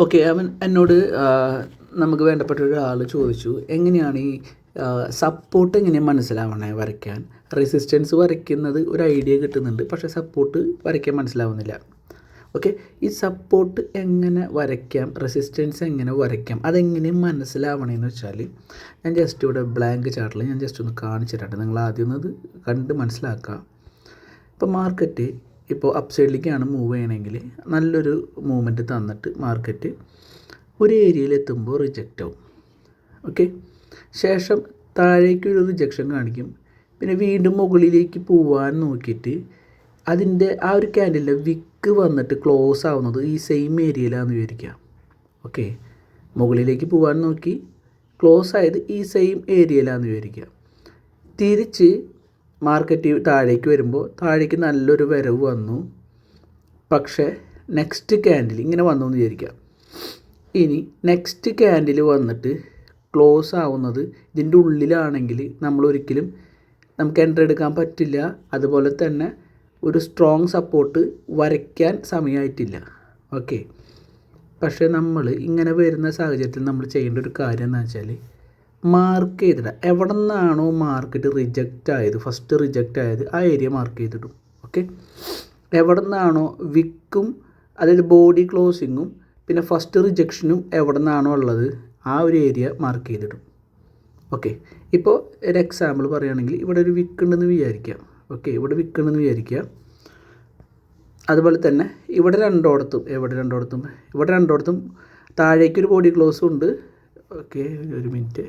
Okay. അവൻ എന്നോട് നമുക്ക് വേണ്ടപ്പെട്ട ഒരാൾ ചോദിച്ചു, എങ്ങനെയാണ് ഈ സപ്പോർട്ട് എങ്ങനെയാണ് മനസ്സിലാവണേ വരയ്ക്കാൻ? റെസിസ്റ്റൻസ് വരയ്ക്കുന്നത് ഒരു ഐഡിയ കിട്ടുന്നുണ്ട്, പക്ഷേ സപ്പോർട്ട് വരയ്ക്കാൻ മനസ്സിലാവുന്നില്ല. ഓക്കെ, ഈ സപ്പോർട്ട് എങ്ങനെ വരയ്ക്കാം, റെസിസ്റ്റൻസ് എങ്ങനെ വരയ്ക്കാം, അതെങ്ങനെ മനസ്സിലാവണമെന്ന് വെച്ചാൽ ഞാൻ ജസ്റ്റ് ഇവിടെ ബ്ലാങ്ക് ചാർട്ടിൽ ഞാൻ ജസ്റ്റ് ഒന്ന് കാണിച്ചു തരട്ടെ. നിങ്ങൾ ആദ്യം ഒന്ന് കണ്ട് മനസ്സിലാക്കുക. ഇപ്പോൾ മാർക്കറ്റ് ഇപ്പോൾ അപ്പ് സൈഡിലേക്കാണ് മൂവ് ചെയ്യണമെങ്കിൽ നല്ലൊരു മൂവ്മെൻറ്റ് തന്നിട്ട് മാർക്കറ്റ് ഒരു ഏരിയയിൽ എത്തുമ്പോൾ റിജക്റ്റ് ആവും. ഓക്കെ, ശേഷം താഴേക്കൊരു റിജക്ഷൻ കാണിക്കും, പിന്നെ വീണ്ടും മുകളിലേക്ക് പോകാൻ നോക്കിയിട്ട് അതിൻ്റെ ആ ഒരു ക്യാൻഡിലിൻ്റെ വിക്ക് വന്നിട്ട് ക്ലോസ് ആവുന്നത് ഈ സെയിം ഏരിയയിലാണെന്ന് വിചാരിക്കുക. ഓക്കെ, മുകളിലേക്ക് പോകാൻ നോക്കി ക്ലോസ് ആയത് ഈ സെയിം ഏരിയയിലാണെന്ന് വിചാരിക്കുക. തിരിച്ച് മാർക്കറ്റ് താഴേക്ക് വരുമ്പോൾ താഴേക്ക് നല്ലൊരു വരവ് വന്നു, പക്ഷേ നെക്സ്റ്റ് ക്യാൻഡിൽ ഇങ്ങനെ വന്നു എന്ന് വിചാരിക്കുക. ഇനി നെക്സ്റ്റ് ക്യാൻഡിൽ വന്നിട്ട് ക്ലോസ് ആവുന്നത് ഇതിൻ്റെ ഉള്ളിലാണെങ്കിൽ നമ്മളൊരിക്കലും നമുക്ക് എൻട്രി എടുക്കാൻ പറ്റില്ല. അതുപോലെ തന്നെ ഒരു സ്ട്രോങ് സപ്പോർട്ട് വരയ്ക്കാൻ സമയമായിട്ടില്ല. ഓക്കെ, പക്ഷേ നമ്മൾ ഇങ്ങനെ വരുന്ന സാഹചര്യത്തിൽ നമ്മൾ ചെയ്യേണ്ട ഒരു കാര്യം എന്ന് വെച്ചാൽ മാർക്ക് ചെയ്തിടുക. എവിടെ നിന്നാണോ മാർക്കറ്റ് റിജക്റ്റ് ആയത്, ഫസ്റ്റ് റിജക്റ്റ് ആയത്, ആ ഏരിയ മാർക്ക് ചെയ്തിടും. ഓക്കെ, എവിടെ നിന്നാണോ വിക്കും അതായത് ബോഡി ക്ലോസിങ്ങും പിന്നെ ഫസ്റ്റ് റിജക്ഷനും എവിടെ നിന്നാണോ ഉള്ളത് ആ ഒരു ഏരിയ മാർക്ക് ചെയ്തിടും. ഓക്കെ, ഇപ്പോൾ ഒരു എക്സാമ്പിൾ പറയുകയാണെങ്കിൽ ഇവിടെ ഒരു വിക്ക് ഉണ്ടെന്ന് വിചാരിക്കാം. ഓക്കെ, ഇവിടെ വിക്ക് ഉണ്ടെന്ന് വിചാരിക്കുക. അതുപോലെ തന്നെ ഇവിടെ രണ്ടിടത്തും താഴേക്കൊരു ബോഡി ക്ലോസും ഉണ്ട്. ഓക്കെ, ഒരു മിനിറ്റ്.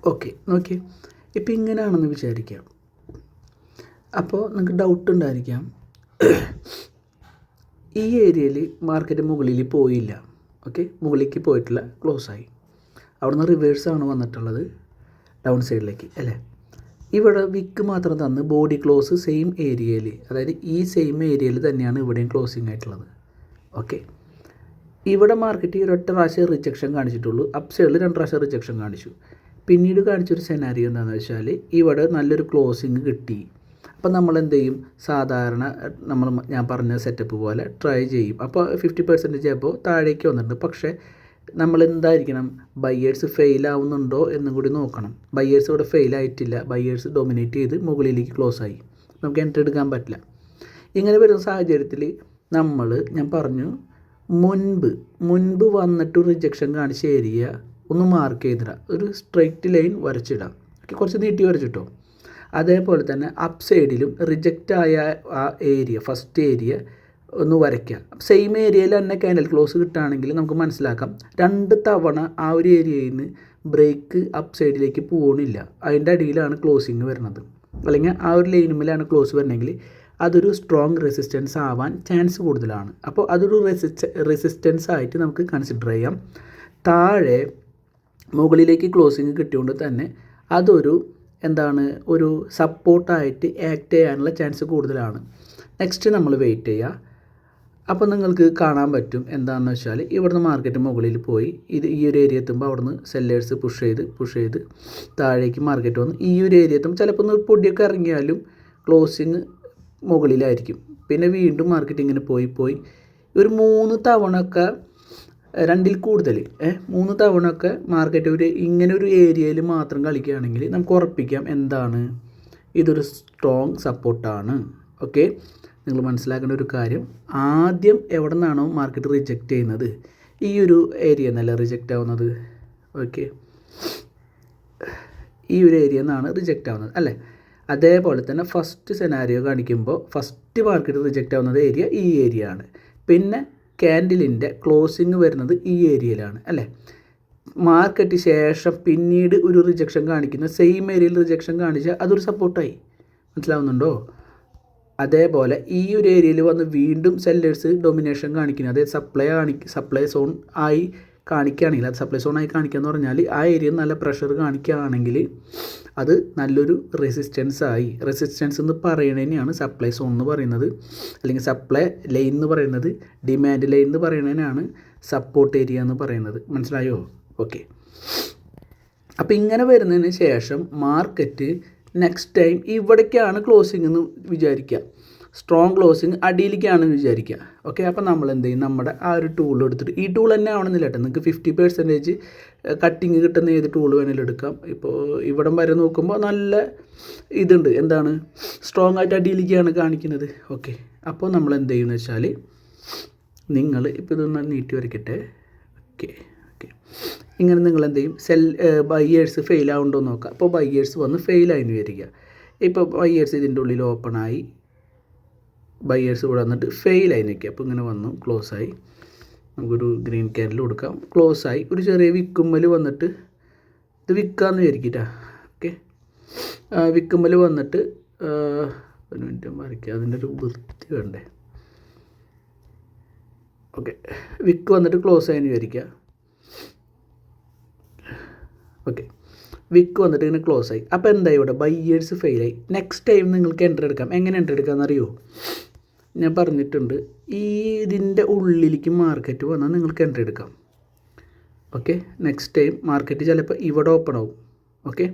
ഓക്കെ, നോക്കി ഇപ്പം ഇങ്ങനെയാണെന്ന് വിചാരിക്കാം. അപ്പോൾ നിങ്ങൾക്ക് ഡൗട്ട് ഉണ്ടായിരിക്കാം, ഈ ഏരിയയിൽ മാർക്കറ്റ് മുകളിൽ പോയില്ല. ഓക്കെ, മുകളിലേക്ക് പോയിട്ടില്ല, ക്ലോസ് ആയി. അവിടുന്ന് റിവേഴ്സാണ് വന്നിട്ടുള്ളത് ഡൗൺ സൈഡിലേക്ക് അല്ലേ. ഇവിടെ വിക്ക് മാത്രം തന്ന് ബോഡി ക്ലോസ് സെയിം ഏരിയയിൽ, അതായത് ഈ സെയിം ഏരിയയിൽ തന്നെയാണ് ഇവിടെയും ക്ലോസിങ് ആയിട്ടുള്ളത്. ഓക്കെ, ഇവിടെ മാർക്കറ്റ് ഒരൊറ്റ പ്രാവശ്യം റിജക്ഷൻ കാണിച്ചിട്ടുള്ളൂ, അപ്പ് സൈഡിൽ 2 പ്രാവശ്യം റിജക്ഷൻ കാണിച്ചു. പിന്നീട് കാണിച്ചൊരു സെനാരിയോ എന്താണെന്ന് വെച്ചാൽ ഇവിടെ നല്ലൊരു ക്ലോസിങ് കിട്ടി. അപ്പം നമ്മൾ എന്ത് ചെയ്യും, സാധാരണ ഞാൻ പറഞ്ഞ സെറ്റപ്പ് പോലെ ട്രൈ ചെയ്യും. അപ്പോൾ 50% അപ്പോൾ താഴേക്ക് വന്നിട്ടുണ്ട്. പക്ഷേ നമ്മൾ എന്തായിരിക്കണം, ബയ്യേഴ്സ് ഫെയിൽ ആവുന്നുണ്ടോ എന്നും കൂടി നോക്കണം. ബയ്യേഴ്സ് ഇവിടെ ഫെയിൽ ആയിട്ടില്ല, ബയ്യേഴ്സ് ഡൊമിനേറ്റ് ചെയ്ത് മുകളിലേക്ക് ക്ലോസ് ആയി, നമുക്ക് എൻട്രി എടുക്കാൻ പറ്റില്ല. ഇങ്ങനെ വരുന്ന സാഹചര്യത്തിൽ ഞാൻ പറഞ്ഞു മുൻപ് വന്നിട്ട് റിജക്ഷൻ കാണിച്ച ഏരിയ ഒന്ന് മാർക്ക് ചെയ്തിടാം, ഒരു സ്ട്രെയിറ്റ് ലൈൻ വരച്ചിടാം. കുറച്ച് നീട്ടി വരച്ചിട്ടോ. അതേപോലെ തന്നെ അപ്പ് സൈഡിലും റിജക്റ്റ് ആയ ആ ഏരിയ, ഫസ്റ്റ് ഏരിയ ഒന്ന് വരയ്ക്കാം. സെയിം ഏരിയയിൽ തന്നെ ക്യാൻഡിൽ ക്ലോസ് കിട്ടുകയാണെങ്കിൽ നമുക്ക് മനസ്സിലാക്കാം 2 തവണ ആ ഒരു ഏരിയയിൽ നിന്ന് ബ്രേക്ക് അപ്പ് സൈഡിലേക്ക് പോകണില്ല, അതിൻ്റെ അടിയിലാണ് ക്ലോസിങ് വരുന്നത്. അല്ലെങ്കിൽ ആ ഒരു ലൈനുമിലാണ് ക്ലോസ് വരണമെങ്കിൽ അതൊരു സ്ട്രോങ് റെസിസ്റ്റൻസ് ആവാൻ ചാൻസ് കൂടുതലാണ്. അപ്പോൾ അതൊരു റെസിസ്റ്റൻസ് ആയിട്ട് നമുക്ക് കൺസിഡർ ചെയ്യാം. താഴെ മുകളിലേക്ക് ക്ലോസിങ് കിട്ടിയതുകൊണ്ട് തന്നെ അതൊരു ഒരു സപ്പോർട്ടായിട്ട് ആക്ട് ചെയ്യാനുള്ള ചാൻസ് കൂടുതലാണ്. നെക്സ്റ്റ് നമ്മൾ വെയിറ്റ് ചെയ്യുക. അപ്പോൾ നിങ്ങൾക്ക് കാണാൻ പറ്റും എന്താണെന്ന് വെച്ചാൽ ഇവിടുന്ന് മാർക്കറ്റ് മുകളിൽ പോയി ഈ ഒരു ഏരിയ എത്തുമ്പോൾ അവിടുന്ന് സെല്ലേഴ്സ് പുഷ് ചെയ്ത് താഴേക്ക് മാർക്കറ്റ് വന്ന് ഈ ഒരു ഏരിയ എത്തുമ്പോൾ ചിലപ്പോൾ ഒന്ന് പൊടിയൊക്കെ ഇറങ്ങിയാലും ക്ലോസിങ് മുകളിലായിരിക്കും. പിന്നെ വീണ്ടും മാർക്കറ്റ് ഇങ്ങനെ പോയി ഒരു 3 തവണ ഒക്കെ, 2ൽ കൂടുതൽ 3 തവണ ഒക്കെ മാർക്കറ്റ് ഇങ്ങനെ ഒരു ഏരിയയിൽ മാത്രം കളിക്കുകയാണെങ്കിൽ നമുക്ക് ഉറപ്പിക്കാം ഇതൊരു സ്ട്രോങ് സപ്പോർട്ടാണ്. ഓക്കെ, നിങ്ങൾ മനസ്സിലാക്കേണ്ട ഒരു കാര്യം, ആദ്യം എവിടെ നിന്നാണോ മാർക്കറ്റ് റിജക്റ്റ് ചെയ്യുന്നത് ഈ ഒരു ഏരിയ എന്നല്ല റിജക്റ്റ് ആവുന്നത്. ഓക്കെ, ഈ ഒരു ഏരിയ നിന്നാണ് റിജക്റ്റ് ആവുന്നത് അല്ലേ. അതേപോലെ തന്നെ ഫസ്റ്റ് സെനാരിയോ കാണിക്കുമ്പോൾ ഫസ്റ്റ് മാർക്കറ്റ് റിജക്റ്റ് ആവുന്നത് ഏരിയ ഈ ഏരിയ ആണ്. പിന്നെ ക്യാൻഡിലിൻ്റെ ക്ലോസിങ് വരുന്നത് ഈ ഏരിയയിലാണ് അല്ലേ. മാർക്കറ്റ് ശേഷം പിന്നീട് ഒരു റിജക്ഷൻ കാണിക്കുന്ന സെയിം ഏരിയയിൽ റിജക്ഷൻ കാണിച്ചാൽ അതൊരു സപ്പോർട്ടായി. മനസ്സിലാവുന്നുണ്ടോ? അതേപോലെ ഈ ഒരു ഏരിയയിൽ വന്ന് വീണ്ടും സെല്ലേഴ്സ് ഡൊമിനേഷൻ കാണിക്കുന്നത്, അതായത് സപ്ലൈ സോൺ ആയി കാണിക്കുകയാണെങ്കിൽ, അത് സപ്ലൈ സോണായി കാണിക്കുക എന്ന് പറഞ്ഞാൽ ആ ഏരിയ നല്ല പ്രഷർ കാണിക്കുകയാണെങ്കിൽ അത് നല്ലൊരു റെസിസ്റ്റൻസ് എന്ന് പറയുന്നതിനെയാണ് സപ്ലൈ സോൺ എന്ന് പറയുന്നത്, അല്ലെങ്കിൽ സപ്ലൈ ലൈൻ എന്ന് പറയുന്നത്, ഡിമാൻഡ് ലൈൻ എന്ന് പറയുന്നതിനാണ് സപ്പോർട്ട് ഏരിയ എന്ന് പറയുന്നത്. മനസ്സിലായോ? ഓക്കെ, അപ്പോൾ ഇങ്ങനെ വരുന്നതിന് ശേഷം മാർക്കറ്റ് നെക്സ്റ്റ് ടൈം ഇവിടേക്കാണ് ക്ലോസിംഗ് എന്ന് വിചാരിക്കുക, സ്ട്രോങ് ക്ലോസിങ് അടിയിലേക്കാണെന്ന് വിചാരിക്കുക. ഓക്കെ, അപ്പോൾ നമ്മൾ എന്ത് ചെയ്യും, നമ്മുടെ ആ ഒരു ടൂൾ എടുത്തിട്ട്, ഈ ടൂൾ തന്നെ ആവണമെന്നില്ല കേട്ടോ, നിങ്ങൾക്ക് 50% കട്ടിങ് കിട്ടുന്ന ഏത് ടൂൾ വേണമെങ്കിലും എടുക്കാം. ഇപ്പോൾ ഇവിടം വരെ നോക്കുമ്പോൾ നല്ല ഇതുണ്ട്, എന്താണ്, സ്ട്രോങ് ആയിട്ട് അടിയിലേക്കാണ് കാണിക്കുന്നത്. ഓക്കെ, അപ്പോൾ നമ്മൾ എന്ത് ചെയ്യുമെന്ന് വെച്ചാൽ, നിങ്ങൾ ഇപ്പോൾ ഇതൊന്ന് നീട്ടി വരയ്ക്കട്ടെ. ഓക്കെ ഓക്കെ, ഇങ്ങനെ നിങ്ങൾ എന്ത് ചെയ്യും, ബയ്യേഴ്സ് ഫെയിൽ ആവുന്നുണ്ടോ എന്ന് നോക്കാം. അപ്പോൾ ബയ്യേഴ്സ് വന്ന് ഫെയിലായെന്ന് വിചാരിക്കുക. ഇപ്പോൾ ബയ്യേഴ്സ് ഇതിൻ്റെ ഉള്ളിൽ ഓപ്പണായി, ബയ്യേഴ്സ് ഇവിടെ വന്നിട്ട് ഫെയിലായി നിൽക്കുക. അപ്പോൾ ഇങ്ങനെ വന്നു, ക്ലോസ് ആയി. നമുക്കൊരു ഗ്രീൻ ക്യാൻഡിൽ കൊടുക്കാം, ക്ലോസ് ആയി. ഒരു ചെറിയ വിക്കുമ്മൽ വന്നിട്ട് ഇത് വിൽക്കാമെന്ന് വിചാരിക്കട്ടാ. ഓക്കെ, വിക്കുമ്മൽ വന്നിട്ട് ഒരു മിനിറ്റ് വരയ്ക്കുക, അതിൻ്റെ ഒരു വൃത്തി വേണ്ടേ. ഓക്കെ, വിക്ക് വന്നിട്ട് ക്ലോസ് ആയെന്ന് വിചാരിക്കുക. ഓക്കെ, വിക്ക് വന്നിട്ട് ഇങ്ങനെ ക്ലോസ് ആയി. അപ്പോൾ എന്തായി, ഇവിടെ ബയ്യേഴ്സ് ഫെയിലായി. നെക്സ്റ്റ് ടൈം നിങ്ങൾക്ക് എൻട്രി എടുക്കാം. എങ്ങനെ എൻട്രി എടുക്കാമെന്നറിയോ, ഞാൻ പറഞ്ഞിട്ടുണ്ട്, ഇതിൻ്റെ ഉള്ളിലേക്ക് മാർക്കറ്റ് വന്നാൽ നിങ്ങൾക്ക് എൻട്രി എടുക്കാം. ഓക്കെ, നെക്സ്റ്റ് ടൈം മാർക്കറ്റ് ചിലപ്പോൾ ഇവിടെ ഓപ്പൺ ആവും. ഓക്കെ,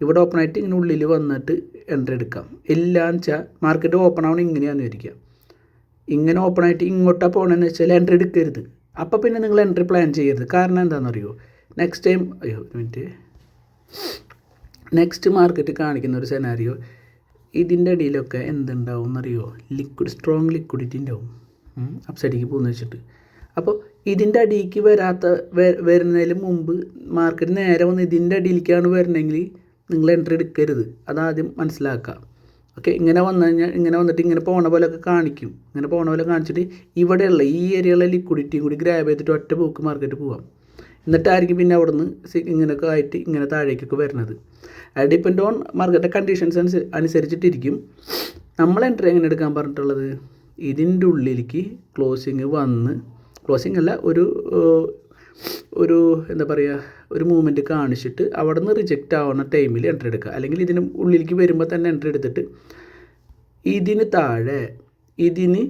ഇവിടെ ഓപ്പൺ ആയിട്ട് ഇങ്ങനെ ഉള്ളിൽ വന്നിട്ട് എൻട്രി എടുക്കാം. ഇല്ലാന്ന് വെച്ചാൽ മാർക്കറ്റ് ഓപ്പൺ ആവണം ഇങ്ങനെയാണെന്ന് വിചാരിക്കുക, ഇങ്ങനെ ഓപ്പൺ ആയിട്ട് ഇങ്ങോട്ടാണ് പോകണമെന്ന് വെച്ചാൽ എൻട്രി എടുക്കരുത്. അപ്പോൾ പിന്നെ നിങ്ങൾ എൻട്രി പ്ലാൻ ചെയ്യരുത്. കാരണം എന്താണെന്നറിയോ, നെക്സ്റ്റ് ടൈം, ഒരു മിനിറ്റ്, നെക്സ്റ്റ് മാർക്കറ്റ് കാണിക്കുന്ന ഒരു സെനാരിയോ, ഇതിൻ്റെ അടിയിലൊക്കെ എന്തുണ്ടാവും എന്നറിയോ, സ്ട്രോങ് ലിക്വിഡിറ്റി ഉണ്ടാവും അപ്സൈഡിലേക്ക് പോകുന്ന വെച്ചിട്ട്. അപ്പോൾ ഇതിൻ്റെ അടിയിലേക്ക് വരുന്നതിന് മുമ്പ് മാർക്കറ്റ് നേരെ വന്ന് ഇതിൻ്റെ അടിയിലേക്കാണ് വരണമെങ്കിൽ നിങ്ങൾ എൻട്രി എടുക്കരുത്. അതാദ്യം മനസ്സിലാക്കുക. ഓക്കെ, ഇങ്ങനെ വന്നു കഴിഞ്ഞാൽ ഇങ്ങനെ വന്നിട്ട് ഇങ്ങനെ പോണ പോലെയൊക്കെ കാണിക്കും. ഇങ്ങനെ പോണ പോലെ കാണിച്ചിട്ട് ഇവിടെയുള്ള ഈ ഏരിയയിലുള്ള ലിക്വിഡിറ്റിയും കൂടി ഗ്രാബ് ചെയ്തിട്ട് ഒറ്റ പോക്ക് മാർക്കറ്റ് പോവാം. എന്നിട്ടായിരിക്കും പിന്നെ അവിടെ നിന്ന് ഇങ്ങനെയൊക്കെ ആയിട്ട് ഇങ്ങനെ താഴേക്കൊക്കെ വരുന്നത്. ഡിപ്പെൻഡ് ഓൺ മാർക്കറ്റ് കണ്ടീഷൻസ് അനുസരിച്ചിട്ടിരിക്കും. നമ്മൾ എൻട്രി എങ്ങനെ എടുക്കാൻ പറഞ്ഞിട്ടുള്ളത്, ഇതിൻ്റെ ഉള്ളിലേക്ക് ക്ലോസിങ് വന്ന്, ക്ലോസിങ് അല്ല, ഒരു എന്താ പറയുക, ഒരു മൂവ്മെൻറ്റ് കാണിച്ചിട്ട് അവിടെ നിന്ന് റിജക്റ്റ് ആവുന്ന ടൈമിൽ എൻട്രി എടുക്കുക. അല്ലെങ്കിൽ ഇതിന് ഉള്ളിലേക്ക് വരുമ്പോൾ തന്നെ എൻട്രി എടുത്തിട്ട് ഇതിന് താഴെ, ഇതിന്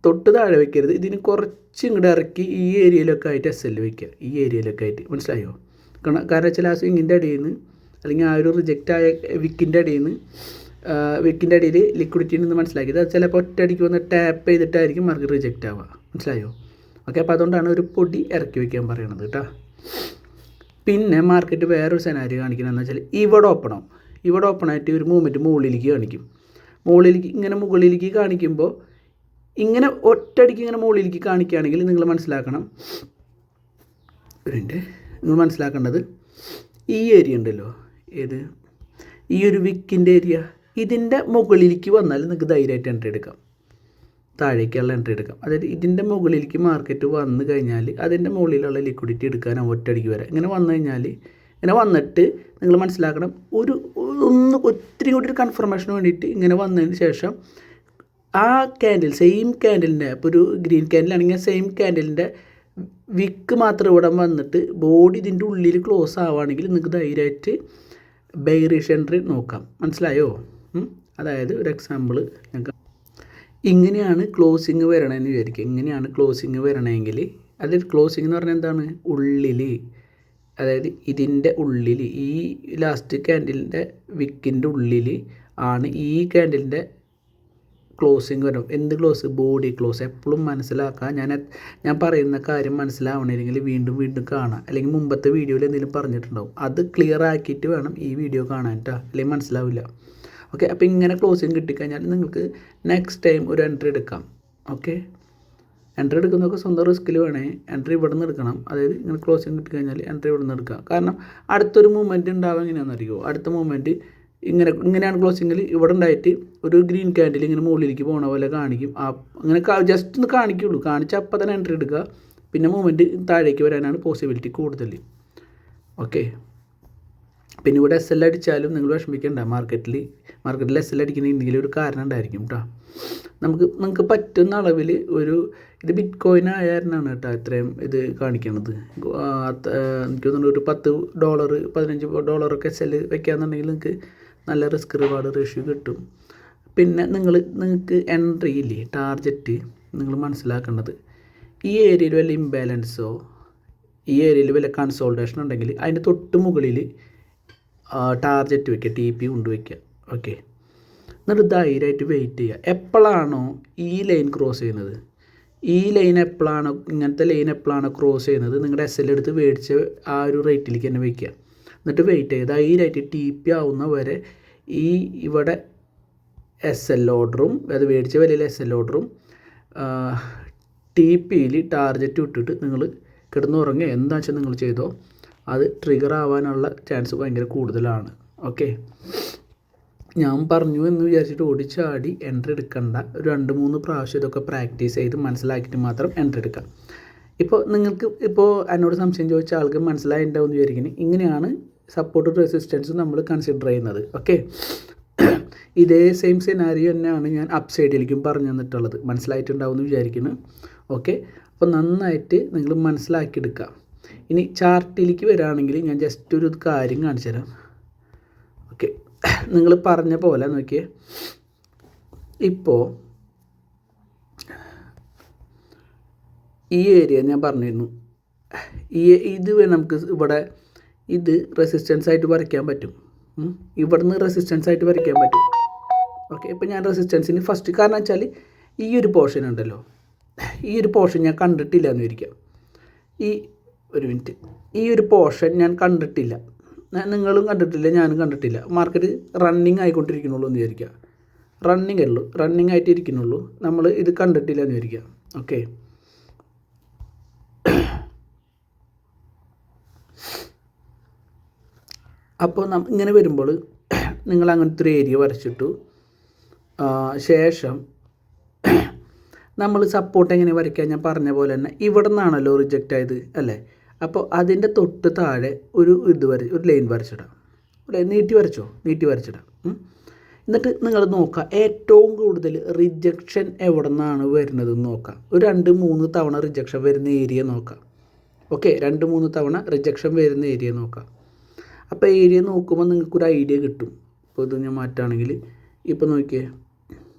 തൊട്ട് താഴെ വയ്ക്കരുത്, ഇതിന് കുറച്ച് ഇങ്ങോട്ട് ഇറക്കി ഈ ഏരിയയിലൊക്കെ ആയിട്ട് SL വയ്ക്കുക. ഈ ഏരിയയിലൊക്കെ ആയിട്ട്, മനസ്സിലായോ? കാരണം വെച്ചാൽ ആ സ്വിങ്ങിൻ്റെ അടിയിൽ നിന്ന്, അല്ലെങ്കിൽ ആ ഒരു റിജക്റ്റ് ആയ വിക്കിൻ്റെ അടിയിൽ ലിക്വിഡിറ്റി നിന്ന് മനസ്സിലാക്കിയത്. അത് ചിലപ്പോൾ ഒറ്റയടിക്ക് വന്ന് ടാപ്പ് ചെയ്തിട്ടായിരിക്കും മാർക്കറ്റ് റിജക്റ്റ് ആവുക. മനസ്സിലായോ? ഓക്കെ, അപ്പോൾ അതുകൊണ്ടാണ് ഒരു പൊടി ഇറക്കി വയ്ക്കാൻ പറയണത് കേട്ടോ. പിന്നെ മാർക്കറ്റ് വേറൊരു സെനാരി കാണിക്കണമെന്ന് വെച്ചാൽ, ഇവിടെ ഓപ്പൺ ആയിട്ട് ഒരു മൂവ്മെൻറ്റ് മുകളിലേക്ക് കാണിക്കും. ഇങ്ങനെ മുകളിലേക്ക് കാണിക്കുമ്പോൾ, ഇങ്ങനെ ഒറ്റയടിക്ക് ഇങ്ങനെ മുകളിലേക്ക് കാണിക്കുകയാണെങ്കിൽ നിങ്ങൾ മനസ്സിലാക്കണം, നിങ്ങൾ മനസ്സിലാക്കേണ്ടത് ഈ ഏരിയ ഉണ്ടല്ലോ, ഏത്, ഈ ഒരു വിക്കിൻ്റെ ഏരിയ, ഇതിൻ്റെ മുകളിലേക്ക് വന്നാൽ നിങ്ങൾക്ക് ധൈര്യമായിട്ട് എൻട്രി എടുക്കാം, താഴേക്കുള്ള എൻട്രി എടുക്കാം. അതായത് ഇതിൻ്റെ മുകളിലേക്ക് മാർക്കറ്റ് വന്നു കഴിഞ്ഞാൽ അതിൻ്റെ മുകളിലുള്ള ലിക്വിഡിറ്റി എടുക്കാൻ ഒറ്റയടിക്ക് വരാം. ഇങ്ങനെ വന്നു കഴിഞ്ഞാൽ, ഇങ്ങനെ വന്നിട്ട് നിങ്ങൾ മനസ്സിലാക്കണം, ഒത്തിരി കൂടി ഒരു കൺഫർമേഷന് വേണ്ടിയിട്ട് ഇങ്ങനെ വന്നതിന് ശേഷം ആ ക്യാൻഡിൽ, സെയിം ക്യാൻഡിലിൻ്റെ, ഇപ്പോൾ ഒരു ഗ്രീൻ ക്യാൻഡിലാണെങ്കിൽ സെയിം ക്യാൻഡിലിൻ്റെ വിക്ക് മാത്രം ഇവിടെ വന്നിട്ട് ബോഡി ഇതിൻ്റെ ഉള്ളിൽ ക്ലോസ് ആവുകയാണെങ്കിൽ നിങ്ങൾക്ക് ധൈര്യമായിട്ട് ബെയറിഷ് എൻട്രി നോക്കാം. മനസ്സിലായോ? അതായത് ഒരു എക്സാമ്പിൾ ഞങ്ങൾക്ക് ഇങ്ങനെയാണ് ക്ലോസിങ് വരണമെന്ന് വിചാരിക്കുക. ഇങ്ങനെയാണ് ക്ലോസിങ് വരണമെങ്കിൽ, അതിൽ ക്ലോസിങ് എന്ന് പറഞ്ഞാൽ എന്താണ്, ഉള്ളിൽ, അതായത് ഇതിൻ്റെ ഉള്ളിൽ, ഈ ലാസ്റ്റ് ക്യാൻഡിലിൻ്റെ വിക്കിൻ്റെ ഉള്ളിൽ ആണ് ഈ ക്യാൻഡിലിൻ്റെ ക്ലോസിങ് വരും. എന്ത് ക്ലോസ്? Body close. എപ്പോഴും മനസ്സിലാക്കുക. ഞാൻ പറയുന്ന കാര്യം മനസ്സിലാവണമെങ്കിൽ വീണ്ടും കാണാം. അല്ലെങ്കിൽ മുമ്പത്തെ വീഡിയോയിൽ എന്തെങ്കിലും പറഞ്ഞിട്ടുണ്ടാവും, അത് ക്ലിയർ ആക്കിയിട്ട് വേണം ഈ വീഡിയോ കാണാൻ കേട്ടോ, അല്ലെങ്കിൽ മനസ്സിലാവില്ല. ഓക്കെ, അപ്പോൾ ഇങ്ങനെ ക്ലോസിങ് കിട്ടിക്കഴിഞ്ഞാൽ നിങ്ങൾക്ക് നെക്സ്റ്റ് ടൈം ഒരു എൻട്രി എടുക്കാം. ഓക്കെ, എൻട്രി എടുക്കുന്നതൊക്കെ സ്വന്തം റിസ്കിൽ വേണേ. എൻട്രി ഇവിടെ നിന്ന് എടുക്കണം. അതായത് ഇങ്ങനെ ക്ലോസിങ് കിട്ടിക്കഴിഞ്ഞാൽ എൻട്രി ഇവിടെ നിന്ന് എടുക്കാം. കാരണം അടുത്തൊരു മൂവ്മെൻറ്റ് ഉണ്ടാവുക എങ്ങനെയാണെന്നറിയുമോ, അടുത്ത മൂവ്മെൻറ്റ് ഇങ്ങനെയാണ് ക്ലോസിങ്ങിൽ ഇവിടെ ഉണ്ടായിട്ട് ഒരു ഗ്രീൻ ക്യാൻഡിൽ ഇങ്ങനെ മുകളിലേക്ക് പോകണ പോലെ കാണിക്കും. അങ്ങനെ ജസ്റ്റ് ഒന്ന് കാണിക്കുള്ളൂ, കാണിച്ചാൽ അപ്പം തന്നെ എൻട്രി എടുക്കുക. പിന്നെ മൂവ്മെൻറ്റ് താഴേക്ക് വരാനാണ് പോസിബിലിറ്റി കൂടുതൽ. ഓക്കെ, പിന്നെ ഇവിടെ SL അടിച്ചാലും നിങ്ങൾ വിഷമിക്കേണ്ട. മാർക്കറ്റിൽ SL അടിക്കുന്ന എന്തെങ്കിലും ഒരു കാരണം ഉണ്ടായിരിക്കും കേട്ടോ. നിങ്ങൾക്ക് പറ്റുന്ന അളവിൽ ഇത് ബിറ്റ് കോയിൻ ആയാലാണ് കേട്ടോ ഇത്രയും ഇത് കാണിക്കണത്. എനിക്ക് തോന്നുന്നു ഒരു $10 $15 SL വയ്ക്കുകയെന്നുണ്ടെങ്കിൽ നിങ്ങൾക്ക് നല്ല റിസ്ക് റിവാർഡ് റേഷ്യോ കിട്ടും. പിന്നെ നിങ്ങൾക്ക് എൻട്രി ഇല്ലേ, ടാർജറ്റ് നിങ്ങൾ മനസ്സിലാക്കേണ്ടത്, ഈ ഏരിയയിൽ വല്ല ഇംബാലൻസോ ഈ ഏരിയയിൽ വല്ല കൺസോൾട്ടേഷൻ ഉണ്ടെങ്കിൽ അതിൻ്റെ തൊട്ട് മുകളിൽ ടാർജറ്റ് വയ്ക്കുക, TP കൊണ്ടുവയ്ക്കുക. ഓക്കെ, എന്നിട്ട് ധൈര്യമായിട്ട് വെയിറ്റ് ചെയ്യുക. എപ്പോഴാണോ ഈ ലൈൻ ക്രോസ് ചെയ്യുന്നത്, ഈ ലൈൻ എപ്പോഴാണോ, ഇങ്ങനത്തെ ലൈൻ എപ്പോഴാണോ ക്രോസ് ചെയ്യുന്നത്, നിങ്ങളുടെ SL എടുത്ത് മേടിച്ച് ആ ഒരു റേറ്റിലേക്ക് തന്നെ വയ്ക്കുക. എന്നിട്ട് വെയിറ്റ് ചെയ്യുക. ധൈര്യമായിട്ട് TP ആവുന്ന വരെ ഇവിടെ SL ഓർഡറും, അത് മേടിച്ച വിലയിൽ SL ഓർഡറും TPയിൽ ടാർജറ്റ് ഇട്ടിട്ട് നിങ്ങൾ കിടന്നുറങ്ങുക. എന്താ വെച്ചാൽ നിങ്ങൾ ചെയ്തോ, അത് ട്രിഗർ ആവാനുള്ള ചാൻസ് ഭയങ്കര കൂടുതലാണ്. ഓക്കെ, ഞാൻ പറഞ്ഞു എന്ന് വിചാരിച്ചിട്ട് ഓടിച്ചാടി എൻട്രി എടുക്കണ്ട. ഒരു 2-3 പ്രാവശ്യം ഇതൊക്കെ പ്രാക്ടീസ് ചെയ്ത് മനസ്സിലാക്കിയിട്ട് മാത്രം എൻട്രി എടുക്കാം. ഇപ്പോൾ നിങ്ങൾക്ക് എന്നോട് സംശയം ചോദിച്ച ആൾക്ക് മനസ്സിലായിട്ടുണ്ടാവും എന്ന് വിചാരിക്കുന്നത്. ഇങ്ങനെയാണ് സപ്പോർട്ട് റെസിസ്റ്റൻസ് നമ്മൾ കൺസിഡർ ചെയ്യുന്നത്. ഓക്കെ, ഇതേ സെയിം സിനാരിയോ തന്നെയാണ് ഞാൻ അപ്പ് സൈഡിലേക്കും പറഞ്ഞു തന്നിട്ടുള്ളത്. മനസ്സിലായിട്ടുണ്ടാവും എന്ന് വിചാരിക്കുന്നു. ഓക്കെ, അപ്പോൾ നന്നായിട്ട് നിങ്ങൾ മനസ്സിലാക്കിയെടുക്കാം. ഇനി ചാർട്ടിലേക്ക് വരികയാണെങ്കിൽ ഞാൻ ജസ്റ്റ് ഒരു കാര്യം കാണിച്ചു തരാം. ഓക്കെ, നിങ്ങൾ പറഞ്ഞ പോലെ നോക്കിയേ, ഇപ്പോൾ ഈ ഏരിയ ഞാൻ പറഞ്ഞിരുന്നു, ഇത് നമുക്ക് ഇവിടെ ഇത് റെസിസ്റ്റൻസ് ആയിട്ട് വരയ്ക്കാൻ പറ്റും. ഇവിടുന്ന് റെസിസ്റ്റൻസ് ആയിട്ട് വരയ്ക്കാൻ പറ്റും. ഓക്കെ, ഇപ്പോൾ ഞാൻ റെസിസ്റ്റൻസിന് ഫസ്റ്റ്, കാരണം വെച്ചാൽ ഈ ഒരു പോർഷൻ ഉണ്ടല്ലോ, ഈ ഒരു പോർഷൻ ഞാൻ കണ്ടിട്ടില്ല എന്ന് വിചാരിക്കാം. ഒരു മിനിറ്റ്, ഈ ഒരു പോർഷൻ ഞാൻ കണ്ടിട്ടില്ല, നിങ്ങളും കണ്ടിട്ടില്ല, ഞാനും കണ്ടിട്ടില്ല. മാർക്കറ്റ് റണ്ണിങ് ആയിക്കൊണ്ടിരിക്കുന്നുള്ളൂ എന്ന് വിചാരിക്കുക. റണ്ണിങ് ആയിട്ട് ഇരിക്കുന്നുള്ളൂ, നമ്മൾ ഇത് കണ്ടിട്ടില്ല എന്ന് വിചാരിക്കുക. ഓക്കെ, അപ്പോൾ ഇങ്ങനെ വരുമ്പോൾ നിങ്ങൾ അങ്ങനത്തെ ഒരു ഏരിയ വരച്ചിട്ടു ശേഷം നമ്മൾ സപ്പോർട്ട് എങ്ങനെ വരയ്ക്കുക, ഞാൻ പറഞ്ഞ പോലെ തന്നെ ഇവിടെ നിന്നാണല്ലോ റിജക്റ്റ് ആയത് അല്ലേ. അപ്പോൾ അതിൻ്റെ തൊട്ട് താഴെ ഒരു ലൈൻ വരച്ചിടാം. നീട്ടി വരച്ചിടാം. എന്നിട്ട് നിങ്ങൾ നോക്കുക, ഏറ്റവും കൂടുതൽ റിജക്ഷൻ എവിടെ നിന്നാണ് വരുന്നതെന്ന് നോക്കാം. ഒരു 2-3 തവണ റിജക്ഷൻ വരുന്ന ഏരിയ നോക്കാം. ഓക്കെ, 2-3 തവണ റിജക്ഷൻ വരുന്ന ഏരിയ നോക്കാം. അപ്പോൾ ഏരിയ നോക്കുമ്പോൾ നിങ്ങൾക്കൊരു ഐഡിയ കിട്ടും. ഇപ്പോൾ ഇത് ഞാൻ മാറ്റുകയാണെങ്കിൽ, ഇപ്പോൾ നോക്കിയേ,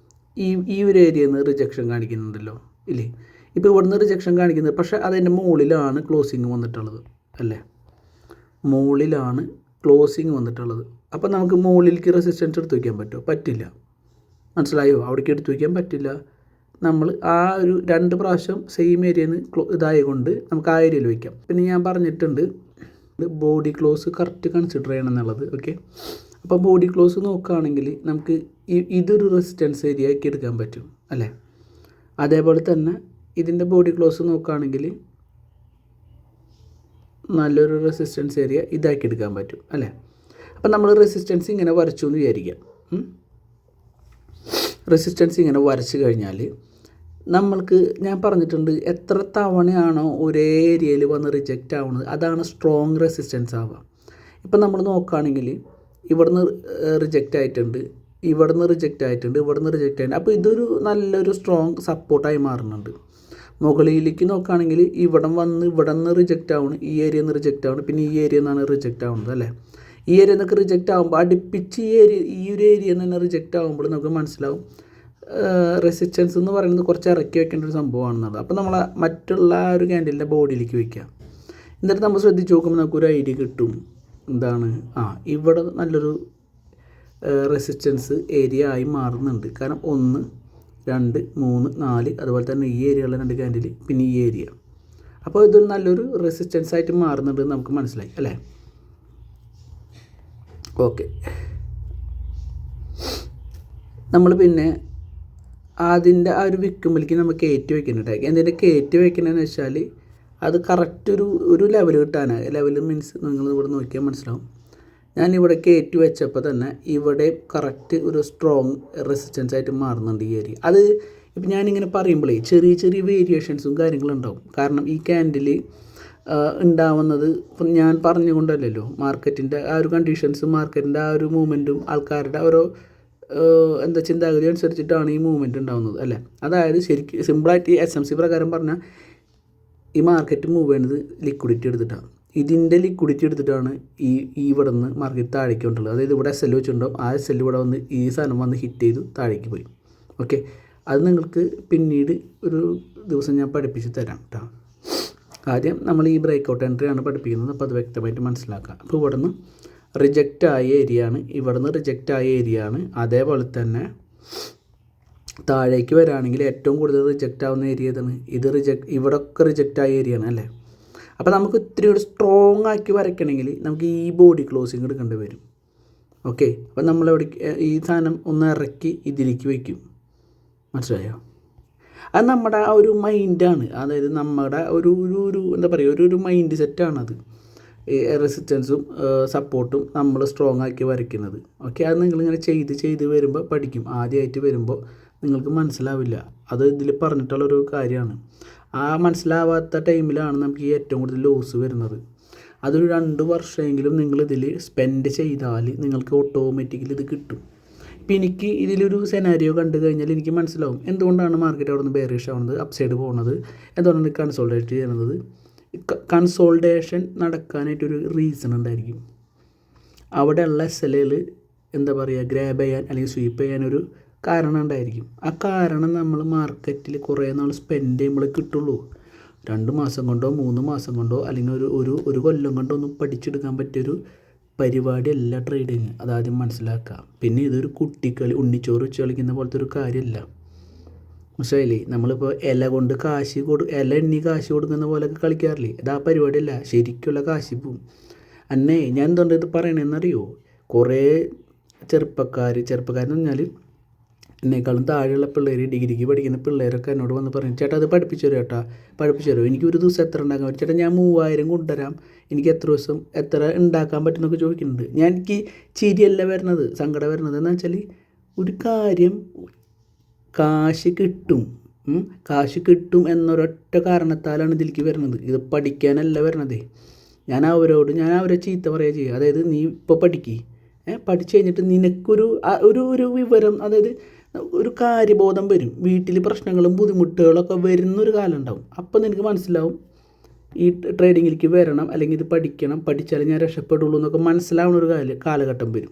ഈ ഒരു ഏരിയയിൽ നിന്ന് റിജക്ഷൻ കാണിക്കുന്നുണ്ടല്ലോ ഇല്ലേ. ഇപ്പോൾ ഇവിടുന്ന് റിജക്ഷൻ കാണിക്കുന്നത്, പക്ഷേ അതിൻ്റെ മുകളിലാണ് ക്ലോസിങ് വന്നിട്ടുള്ളത് അല്ലേ, മുകളിലാണ് ക്ലോസിങ് വന്നിട്ടുള്ളത്. അപ്പോൾ നമുക്ക് മുകളിലേക്ക് റെസിസ്റ്റൻസ് എടുത്ത് വയ്ക്കാൻ പറ്റുമോ? പറ്റില്ല. മനസ്സിലായോ? അവിടേക്ക് എടുത്ത് വയ്ക്കാൻ പറ്റില്ല. നമ്മൾ ആ ഒരു 2 പ്രാവശ്യം സെയിം ഏരിയയിൽ നിന്ന് ഇതായതുകൊണ്ട് നമുക്ക് ആ ഏരിയയിൽ വയ്ക്കാം. പിന്നെ ഞാൻ പറഞ്ഞിട്ടുണ്ട് ബോഡി ക്ലോസ് കറക്റ്റ് കൺസിഡർ ചെയ്യണം എന്നുള്ളത്. ഓക്കെ, അപ്പോൾ ബോഡി ക്ലോസ് നോക്കുകയാണെങ്കിൽ നമുക്ക് ഇതൊരു റെസിസ്റ്റൻസ് ഏരിയ ആക്കി എടുക്കാൻ പറ്റും അല്ലേ. അതേപോലെ തന്നെ ഇതിൻ്റെ ബോഡി ക്ലോസ് നോക്കുകയാണെങ്കിൽ നല്ലൊരു റെസിസ്റ്റൻസ് ഏരിയ ഇതാക്കി എടുക്കാൻ പറ്റും അല്ലേ. അപ്പം നമ്മൾ റെസിസ്റ്റൻസ് ഇങ്ങനെ വരച്ചു എന്ന് വിചാരിക്കാം. റെസിസ്റ്റൻസ് ഇങ്ങനെ വരച്ച് കഴിഞ്ഞാൽ നമ്മൾക്ക്, ഞാൻ പറഞ്ഞിട്ടുണ്ട്, എത്ര തവണയാണോ ഒരേ ഏരിയയിൽ വന്ന് റിജക്റ്റ് ആവുന്നത് അതാണ് സ്ട്രോങ് റെസിസ്റ്റൻസ് ആവുക. ഇപ്പം നമ്മൾ നോക്കുകയാണെങ്കിൽ ഇവിടുന്ന് റിജക്റ്റ് ആയിട്ടുണ്ട്, ഇവിടുന്ന് റിജക്റ്റ് ആയിട്ടുണ്ട്. അപ്പോൾ ഇതൊരു നല്ലൊരു സ്ട്രോങ് സപ്പോർട്ടായി മാറുന്നുണ്ട്. മുകളിലേക്ക് നോക്കുകയാണെങ്കിൽ ഇവിടെ നിന്ന് റിജക്റ്റ് ആവുന്നു, ഈ ഏരിയയിൽ നിന്ന് റിജക്റ്റ് ആവുന്നു, പിന്നെ ഈ ഏരിയയിൽ നിന്നാണ് റിജക്റ്റ് ആവുന്നത് അല്ലേ. ഈ ഏരിയയിൽ നിന്നൊക്കെ റിജക്റ്റ് ആകുമ്പോൾ അടുപ്പിച്ച് ഈ ഒരു ഏരിയയിൽ നിന്ന് തന്നെ റിജക്റ്റ് ആകുമ്പോൾ നമുക്ക് മനസ്സിലാവും റെസിസ്റ്റൻസ് എന്ന് പറയുന്നത് കുറച്ച് ഇറക്കി വെക്കേണ്ട ഒരു സംഭവമാണെന്നുള്ളത്. അപ്പോൾ നമ്മൾ മറ്റുള്ള ആ ഒരു ക്യാൻഡിലിൻ്റെ ബോഡിയിലേക്ക് വയ്ക്കുക. എന്നിട്ട് നമ്മൾ ശ്രദ്ധിച്ച് നോക്കുമ്പോൾ നമുക്കൊരു ഐഡിയ കിട്ടും. എന്താണ്, ഇവിടെ നല്ലൊരു റെസിസ്റ്റൻസ് ഏരിയ ആയി മാറുന്നുണ്ട്. കാരണം 1, 2, 3, 4, അതുപോലെ തന്നെ ഈ ഏരിയയുള്ള 2 ക്യാൻഡിൽ, പിന്നെ ഈ ഏരിയ. അപ്പോൾ ഇതൊരു നല്ലൊരു റെസിസ്റ്റൻസ് ആയിട്ട് മാറുന്നുണ്ട് നമുക്ക് മനസ്സിലായി അല്ലേ. ഓക്കെ, നമ്മൾ പിന്നെ അതിൻ്റെ ആ ഒരു വിൽക്കുമ്പോഴേക്ക് നമ്മൾ കയറ്റി വയ്ക്കുന്നുണ്ടായി. എന്തിൻ്റെ കയറ്റി വയ്ക്കണമെന്ന് വെച്ചാൽ അത് കറക്റ്റ് ഒരു ലെവൽ കിട്ടാനാണ്. ലെവൽ മീൻസ് നിങ്ങൾ ഇവിടെ നോക്കിയാൽ മനസ്സിലാവും. ഞാനിവിടെ കയറ്റി വെച്ചപ്പോൾ തന്നെ ഇവിടെ കറക്റ്റ് ഒരു സ്ട്രോങ് റെസിസ്റ്റൻസ് ആയിട്ട് മാറുന്നുണ്ട് ഈ ഏരിയ. അത് ഇപ്പം ഞാനിങ്ങനെ പറയുമ്പോഴേ ചെറിയ വേരിയേഷൻസും കാര്യങ്ങളും ഉണ്ടാവും. കാരണം ഈ ക്യാൻഡിൽ ഉണ്ടാവുന്നത് ഇപ്പം ഞാൻ പറഞ്ഞുകൊണ്ടല്ലല്ലോ, മാർക്കറ്റിൻ്റെ ആ ഒരു കണ്ടീഷൻസും മാർക്കറ്റിൻ്റെ ആ ഒരു മൂവ്മെൻറ്റും ആൾക്കാരുടെ ഓരോ ചിന്താഗതി അനുസരിച്ചിട്ടാണ് ഈ മൂവ്മെൻറ്റ് ഉണ്ടാകുന്നത് അല്ലേ. അതായത് ശരിക്കും സിമ്പിളായിട്ട് SMC പ്രകാരം പറഞ്ഞാൽ ഈ മാർക്കറ്റ് മൂവ് ചെയ്യുന്നത് ലിക്വിഡിറ്റി എടുത്തിട്ടാണ്. ഇതിൻ്റെ ലിക്വിഡിറ്റി എടുത്തിട്ടാണ് ഇവിടെ നിന്ന് മാർക്കറ്റ് താഴേക്ക് കൊണ്ടുള്ളത്. അതായത് ഇവിടെ SL വെച്ചിട്ടുണ്ടാവും, ആ SL ഇവിടെ വന്ന് ഈ സാധനം വന്ന് ഹിറ്റ് ചെയ്ത് താഴേക്ക് പോയി. ഓക്കെ, അത് നിങ്ങൾക്ക് പിന്നീട് ഒരു ദിവസം ഞാൻ പഠിപ്പിച്ച് തരാം കേട്ടോ. ആദ്യം നമ്മൾ ഈ ബ്രേക്ക് ഔട്ട് എൻട്രിയാണ് പഠിപ്പിക്കുന്നത്. അപ്പോൾ അത് വ്യക്തമായിട്ട് മനസ്സിലാക്കാം. അപ്പോൾ ഇവിടെ നിന്ന് റിജക്റ്റ് ആയ ഏരിയ ആണ്, ഇവിടുന്ന് റിജക്റ്റ് ആയ ഏരിയ ആണ്. അതേപോലെ തന്നെ താഴേക്ക് വരാണെങ്കിൽ ഏറ്റവും കൂടുതൽ റിജക്റ്റ് ആവുന്ന ഏരിയ ഏതാണ്? ഇത് ഇവിടെയൊക്കെ റിജക്റ്റ് ആയ ഏരിയ ആണ് അല്ലേ. അപ്പോൾ നമുക്ക് ഇത്തിരി കൂടി സ്ട്രോങ് ആക്കി വരയ്ക്കണമെങ്കിൽ നമുക്ക് ഈ ബോഡി ക്ലോസിങ് എടുക്കേണ്ടി വരും. ഓക്കെ, അപ്പോൾ നമ്മളെവിടെ ഈ സാധനം ഒന്ന് ഇറക്കി ഇതിലേക്ക് വയ്ക്കും. മനസ്സിലായോ? അത് നമ്മുടെ ആ ഒരു മൈൻഡാണ്, അതായത് നമ്മുടെ ഒരു എന്താ പറയുക, ഒരു മൈൻഡ് സെറ്റാണത്. റെസിസ്റ്റൻസും സപ്പോർട്ടും നമ്മൾ സ്ട്രോങ് ആക്കി വരയ്ക്കുന്നത്. ഓക്കെ, അത് നിങ്ങളിങ്ങനെ ചെയ്ത് വരുമ്പോൾ പഠിക്കും. ആദ്യമായിട്ട് വരുമ്പോൾ നിങ്ങൾക്ക് മനസ്സിലാവില്ല. അത് ഇതിൽ പറഞ്ഞിട്ടുള്ളൊരു കാര്യമാണ്. ആ മനസ്സിലാവാത്ത ടൈമിലാണ് നമുക്ക് ഈ ഏറ്റവും കൂടുതൽ ലോസ് വരുന്നത്. അതൊരു 2 വർഷമെങ്കിലും നിങ്ങളിതിൽ സ്പെൻഡ് ചെയ്താൽ നിങ്ങൾക്ക് ഓട്ടോമാറ്റിക്കലി ഇത് കിട്ടും. ഇപ്പം എനിക്ക് ഇതിലൊരു സെനാരിയോ കണ്ടു കഴിഞ്ഞാൽ എനിക്ക് മനസ്സിലാവും എന്തുകൊണ്ടാണ് മാർക്കറ്റ് അവിടെ നിന്ന് ബെയറിഷ് ആവുന്നത്, അപ്സൈഡ് പോകുന്നത്, എന്തുകൊണ്ടാണ് കൺസോൾട്ടേറ്റ് ചെയ്യുന്നത്. കൺസോൾട്ടേഷൻ നടക്കാനായിട്ടൊരു റീസൺ ഉണ്ടായിരിക്കും. അവിടെയുള്ള SLL എന്താ പറയുക, ഗ്രാബ് ചെയ്യാൻ അല്ലെങ്കിൽ സ്വീപ്പ് ചെയ്യാനൊരു കാരണം ഉണ്ടായിരിക്കും. ആ കാരണം നമ്മൾ മാർക്കറ്റിൽ കുറേ നാൾ സ്പെൻഡ് ചെയ്യുമ്പോൾ കിട്ടുള്ളൂ. 2 മാസം കൊണ്ടോ 3 മാസം കൊണ്ടോ അല്ലെങ്കിൽ ഒരു കൊല്ലം കൊണ്ടോ ഒന്നും പഠിച്ചെടുക്കാൻ പറ്റിയൊരു പരിപാടിയല്ല ട്രേഡിങ്. അതാദ്യം മനസ്സിലാക്കുക. പിന്നെ ഇതൊരു കുട്ടിക്കളി, ഉണ്ണിച്ചോറ് വെച്ച് കളിക്കുന്ന പോലത്തെ ഒരു കാര്യമല്ല. മനസ്സിലായില്ലേ? നമ്മളിപ്പോൾ ഇല കൊണ്ട് ഇല എണ്ണി കാശ് കൊടുക്കുന്ന പോലെയൊക്കെ കളിക്കാറില്ലേ? ഇത് ആ പരിപാടിയല്ല. ശരിക്കുള്ള കാശ് പോവും. ഞാൻ എന്തുകൊണ്ട് ഇത് പറയണമെന്നറിയോ? കുറേ ചെറുപ്പക്കാരെന്ന് പറഞ്ഞാൽ എന്നെക്കാളും താഴെയുള്ള പിള്ളേർ, ഡിഗ്രിക്ക് പഠിക്കുന്ന പിള്ളേരൊക്കെ എന്നോട് വന്ന് പറയും, ചേട്ടാ അത് പഠിപ്പിച്ചു തരുമോ, എനിക്ക് ഒരു ദിവസം എത്ര ഉണ്ടാക്കാൻ പറ്റും ചേട്ടാ, ഞാൻ 3000 കൊണ്ടുവരാം, എനിക്ക് എത്ര ഉണ്ടാക്കാൻ പറ്റുമെന്നൊക്കെ ചോദിക്കുന്നുണ്ട്. എനിക്ക് ചിരിയല്ല വരുന്നത്, സങ്കടം വരുന്നത്. എന്ന് വെച്ചാൽ ഒരു കാര്യം കാശ് കിട്ടും എന്നൊരൊറ്റ കാരണത്താലാണ് ഇതിലേക്ക് വരുന്നത്. ഇത് പഠിക്കാനല്ല വരണത്. ഞാൻ അവരെ ചീത്ത പറയുക ചെയ്യുക. അതായത് നീ ഇപ്പോൾ പഠിച്ചു കഴിഞ്ഞിട്ട് നിനക്കൊരു ഒരു വിവരം, അതായത് ഒരു കാര്യബോധം വരും. വീട്ടിൽ പ്രശ്നങ്ങളും ബുദ്ധിമുട്ടുകളൊക്കെ വരുന്നൊരു കാലം ഉണ്ടാവും. അപ്പോൾ നിനക്ക് മനസ്സിലാവും ഈ ട്രേഡിങ്ങിലേക്ക് വരണം, അല്ലെങ്കിൽ ഇത് പഠിച്ചാലേ ഞാൻ രക്ഷപ്പെടുള്ളൂ എന്നൊക്കെ മനസ്സിലാവുന്ന ഒരു കാലഘട്ടം വരും.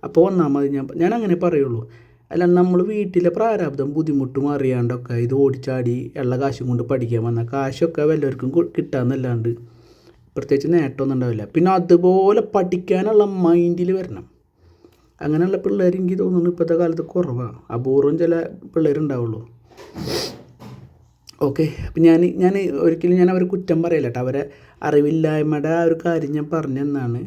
അപ്പോൾ ഒന്നാമത് ഞാൻ അങ്ങനെ പറയുള്ളൂ. അല്ലാണ്ട് നമ്മൾ വീട്ടിലെ പ്രാരാബ്ദം ബുദ്ധിമുട്ടും അറിയാണ്ടൊക്കെ ഇത് ഓടിച്ചാടി ഉള്ള കാശും കൊണ്ട് പഠിക്കാൻ വന്നാൽ കാശൊക്കെ വല്ലവർക്കും കിട്ടാമെന്നല്ലാണ്ട് പ്രത്യേകിച്ച് നേട്ടമൊന്നും ഉണ്ടാവില്ല. പിന്നെ അതുപോലെ പഠിക്കാനുള്ള മൈൻഡിൽ വരണം. അങ്ങനെയുള്ള പിള്ളേർ എനിക്ക് തോന്നുന്നു ഇപ്പോഴത്തെ കാലത്ത് കുറവാണ്. അപൂർവം ചില പിള്ളേരുണ്ടാവുള്ളൂ. ഓക്കെ, അപ്പം ഞാൻ ഒരിക്കലും അവരെ കുറ്റം പറയില്ല കേട്ടോ. അവരെ അറിവില്ലായ്മയുടെ ആ ഒരു കാര്യം ഞാൻ പറഞ്ഞെന്നാണ്.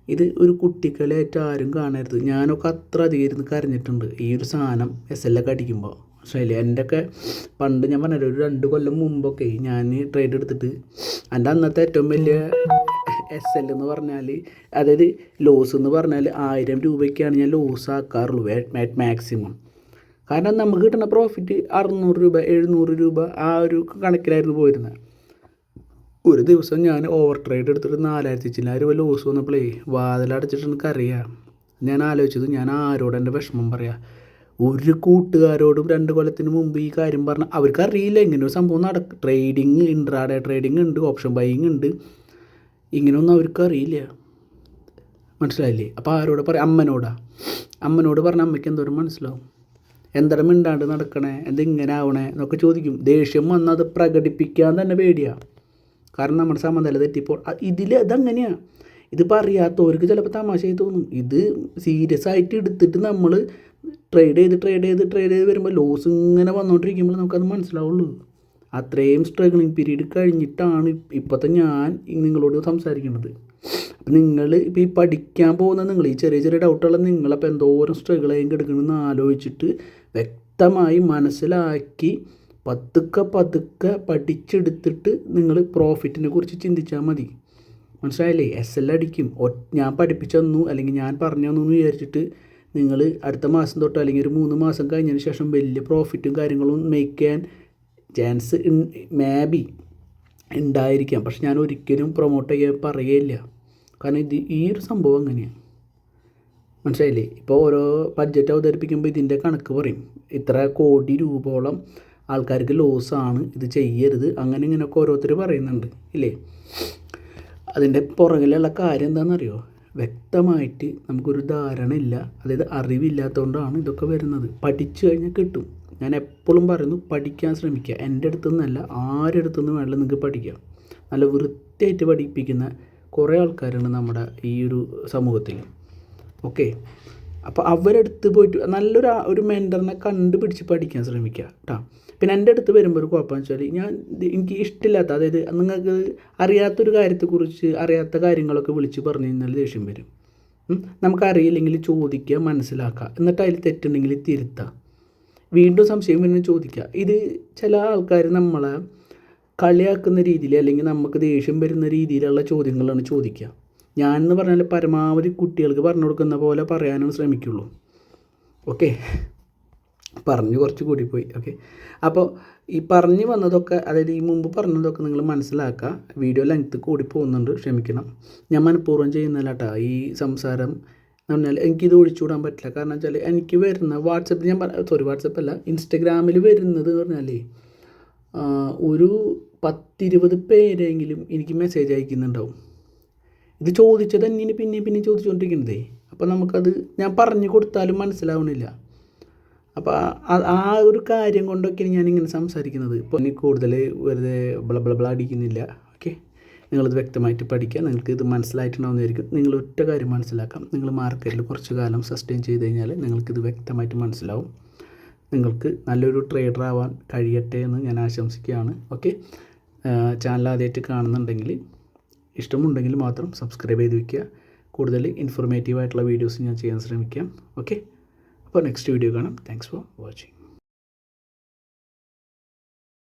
ഇത് ഒരു കുട്ടിക്കളിയായിട്ട് ആരും കാണരുത്. ഞാനൊക്കെ അത്ര അധികം ഇരുന്ന് കരഞ്ഞിട്ടുണ്ട് ഈ ഒരു സാധനം SL ഒക്കെ അടിക്കുമ്പോൾ. മനസ്സിലായില്ലേ? എൻ്റെയൊക്കെ പണ്ട് ഞാൻ പറഞ്ഞല്ലോ, ഒരു 2 കൊല്ലം മുമ്പൊക്കെ ഞാൻ ട്രേഡ് എടുത്തിട്ട് എൻ്റെ അന്നത്തെ ഏറ്റവും വലിയ SL എന്ന് പറഞ്ഞാൽ, അതായത് ലോസ് എന്ന് പറഞ്ഞാൽ 1000 രൂപയ്ക്കാണ് ഞാൻ ലോസ് ആക്കാറുള്ളൂ മാക്സിമം. കാരണം നമുക്ക് കിട്ടുന്ന പ്രോഫിറ്റ് 600 രൂപ 700 രൂപ ആ ഒരു കണക്കിലായിരുന്നു പോയിരുന്നത്. ഒരു ദിവസം ഞാൻ ഓവർ ട്രേഡ് എടുത്തിട്ട് 4000 രൂപ ലോസ് വന്നപ്പോഴേ വാതിലടച്ചിട്ട് എനിക്കറിയാം. ഞാൻ ആലോചിച്ചത് ഞാൻ ആരോട് എൻ്റെ വിഷമം പറയാം. ഒരു കൂട്ടുകാരോടും 2 കൊല്ലത്തിന് മുമ്പ് ഈ കാര്യം പറഞ്ഞാൽ അവർക്കറിയില്ല ഇങ്ങനെ ഒരു സംഭവം ട്രേഡിങ്, ഇൻട്രാഡേ ട്രേഡിങ് ഉണ്ട്, ഓപ്ഷൻ ബൈയിങ് ഉണ്ട്, ഇങ്ങനെയൊന്നും അവർക്കറിയില്ല. മനസ്സിലായില്ലേ? അപ്പോൾ ആരോട് പറയാം? അമ്മനോട് പറഞ്ഞാൽ അമ്മയ്ക്ക് എന്തോരം മനസ്സിലാവും. എന്താണ് മിണ്ടാണ്ട് നടക്കണേ, എന്തിങ്ങനെ ആവണേ എന്നൊക്കെ ചോദിക്കും. ദേഷ്യം വന്നത് പ്രകടിപ്പിക്കാൻ തന്നെ പേടിയാണ്. കാരണം നമ്മുടെ സമനില തെറ്റിപ്പോൾ അതങ്ങനെയാണ്. ഇതിപ്പോൾ അറിയാത്തവർക്ക് ചിലപ്പോൾ തമാശയായി തോന്നും. ഇത് സീരിയസ് ആയിട്ട് എടുത്തിട്ട് നമ്മൾ ട്രേഡ് ചെയ്ത് വരുമ്പോൾ ലോസ് ഇങ്ങനെ വന്നുകൊണ്ടിരിക്കുമ്പോൾ നമുക്കത് മനസ്സിലാവുള്ളൂ. അത്രയും സ്ട്രഗിളിങ് പീരീഡ് കഴിഞ്ഞിട്ടാണ് ഇപ്പോഴത്തെ ഞാൻ നിങ്ങളോട് സംസാരിക്കുന്നത്. അപ്പം ഇപ്പോൾ ഈ പഠിക്കാൻ പോകുന്ന നിങ്ങൾ, ഈ ചെറിയ ഡൗട്ടുള്ള നിങ്ങളപ്പോൾ എന്തോരം സ്ട്രഗിളായും കിടക്കണമെന്ന് ആലോചിച്ചിട്ട് വ്യക്തമായി മനസ്സിലാക്കി പതുക്കെ പഠിച്ചെടുത്തിട്ട് നിങ്ങൾ പ്രോഫിറ്റിനെ കുറിച്ച് ചിന്തിച്ചാൽ മതി. മനസ്സിലായില്ലേ? SL അടിക്കും. ഞാൻ പഠിപ്പിച്ചു തന്നു അല്ലെങ്കിൽ ഞാൻ പറഞ്ഞു തന്നു എന്ന് വിചാരിച്ചിട്ട് നിങ്ങൾ അടുത്ത മാസം തൊട്ട് അല്ലെങ്കിൽ ഒരു 3 മാസം കഴിഞ്ഞതിന് ശേഷം വലിയ പ്രോഫിറ്റും കാര്യങ്ങളും മേക്ക് ചെയ്യാൻ ചാൻസ് മേബി ഉണ്ടായിരിക്കാം. പക്ഷെ ഞാൻ ഒരിക്കലും പ്രൊമോട്ട് ചെയ്യാൻ പറയുകയില്ല. കാരണം ഈ ഒരു സംഭവം അങ്ങനെയാണ്. മനസ്സിലായില്ലേ? ഇപ്പോൾ ഓരോ ബഡ്ജറ്റ് അവതരിപ്പിക്കുമ്പോൾ ഇതിൻ്റെ കണക്ക് പറയും. ഇത്ര കോടി രൂപയോളം ആൾക്കാർക്ക് ലോസാണ്, ഇത് ചെയ്യരുത്, അങ്ങനെ ഇങ്ങനെയൊക്കെ ഓരോരുത്തർ പറയുന്നുണ്ട് ഇല്ലേ? അതിൻ്റെ പുറകിലുള്ള കാര്യം എന്താണെന്നറിയോ? വ്യക്തമായിട്ട് നമുക്കൊരു ധാരണ ഇല്ല, അതായത് അറിവില്ലാത്തതുകൊണ്ടാണ് ഇതൊക്കെ വരുന്നത്. പഠിച്ചു കഴിഞ്ഞാൽ കിട്ടും. ഞാൻ എപ്പോഴും പറയുന്നു, പഠിക്കാൻ ശ്രമിക്കുക. എൻ്റെ അടുത്തു നിന്നല്ല, ആരുടെ അടുത്തു നിന്ന് വേണമെങ്കിലും നിങ്ങൾക്ക് പഠിക്കാം. നല്ല വൃത്തിയായിട്ട് പഠിപ്പിക്കുന്ന കുറേ ആൾക്കാരാണ് നമ്മുടെ ഈ ഒരു സമൂഹത്തിൽ. ഓക്കെ, അപ്പോൾ അവരെടുത്ത് പോയിട്ട് ഒരു മെൻറ്ററിനെ കണ്ടുപിടിച്ച് പഠിക്കാൻ ശ്രമിക്കുക കേട്ടോ. പിന്നെ എൻ്റെ അടുത്ത് വരുമ്പോൾ ഒരു കുഴപ്പമെന്ന് വെച്ചാൽ എനിക്ക് ഇഷ്ടമില്ലാത്ത, അതായത് നിങ്ങൾക്ക് അറിയാത്തൊരു കാര്യത്തെക്കുറിച്ച് അറിയാത്ത കാര്യങ്ങളൊക്കെ വിളിച്ച് പറഞ്ഞു കഴിഞ്ഞാൽ ദേഷ്യം വരും. നമുക്കറിയില്ലെങ്കിൽ ചോദിക്കുക, മനസ്സിലാക്കുക, എന്നിട്ട് അതിൽ തെറ്റുണ്ടെങ്കിൽ തിരുത്തുക, വീണ്ടും സംശയം പിന്നെ ചോദിക്കുക. ഇത് ചില ആൾക്കാർ നമ്മളെ കളിയാക്കുന്ന രീതിയിൽ അല്ലെങ്കിൽ നമുക്ക് ദേഷ്യം വരുന്ന രീതിയിലുള്ള ചോദ്യങ്ങളാണ് ചോദിക്കുക. ഞാനെന്ന് പറഞ്ഞാൽ പരമാവധി കുട്ടികൾക്ക് പറഞ്ഞു കൊടുക്കുന്ന പോലെ പറയാനാണ് ശ്രമിക്കുള്ളൂ. ഓക്കെ, പറഞ്ഞു കുറച്ച് കൂടിപ്പോയി. ഓക്കെ, അപ്പോൾ ഈ പറഞ്ഞു വന്നതൊക്കെ, അതായത് ഈ മുമ്പ് പറഞ്ഞതൊക്കെ നിങ്ങൾ മനസ്സിലാക്കുക. വീഡിയോ ലെങ്ത്ത് കൂടി പോകുന്നുണ്ട്, ക്ഷമിക്കണം. ഞാൻ മനഃപൂർവ്വം ചെയ്യുന്നില്ല കേട്ടോ ഈ സംസാരം എന്ന് പറഞ്ഞാൽ. എനിക്കിത് ഒഴിച്ചുകൂടാൻ പറ്റില്ല. കാരണം വെച്ചാൽ എനിക്ക് വരുന്ന വാട്സപ്പിൽ വാട്സപ്പല്ല, ഇൻസ്റ്റഗ്രാമിൽ വരുന്നത് എന്ന് പറഞ്ഞാൽ ഒരു 10-20 പേരെങ്കിലും എനിക്ക് മെസ്സേജ് അയക്കുന്നുണ്ടാവും. ഇത് ചോദിച്ചത് തന്നെയാണ് പിന്നെ ചോദിച്ചുകൊണ്ടിരിക്കുന്നതേ. അപ്പോൾ നമുക്കത് ഞാൻ പറഞ്ഞു കൊടുത്താലും മനസ്സിലാവണില്ല. അപ്പോൾ ആ ഒരു കാര്യം കൊണ്ടൊക്കെയാണ് ഞാനിങ്ങനെ സംസാരിക്കുന്നത്. ഇപ്പോൾ ഇനി കൂടുതൽ വെറുതെ ബ്ല അടിക്കുന്നില്ല. ഓക്കെ, നിങ്ങളിത് വ്യക്തമായിട്ട് പഠിക്കുക. നിങ്ങൾക്ക് ഇത് മനസ്സിലായിട്ടുണ്ടാവുന്നതായിരിക്കും. നിങ്ങൾ ഒറ്റ കാര്യം മനസ്സിലാക്കാം, നിങ്ങൾ മാർക്കറ്റിൽ കുറച്ച് കാലം സസ്റ്റെയിൻ ചെയ്ത് കഴിഞ്ഞാൽ നിങ്ങൾക്കിത് വ്യക്തമായിട്ട് മനസ്സിലാവും. നിങ്ങൾക്ക് നല്ലൊരു ട്രേഡർ ആവാൻ കഴിയട്ടെ എന്ന് ഞാൻ ആശംസിക്കുകയാണ്. ഓക്കെ, ചാനൽ ആദ്യമായിട്ട് കാണുന്നുണ്ടെങ്കിൽ, ഇഷ്ടമുണ്ടെങ്കിൽ മാത്രം സബ്സ്ക്രൈബ് ചെയ്ത് വയ്ക്കുക. കൂടുതൽ ഇൻഫോർമേറ്റീവായിട്ടുള്ള വീഡിയോസ് ഞാൻ ചെയ്യാൻ ശ്രമിക്കാം. ഓക്കെ, അപ്പോൾ നെക്സ്റ്റ് വീഡിയോ കാണാം. Thanks for watching.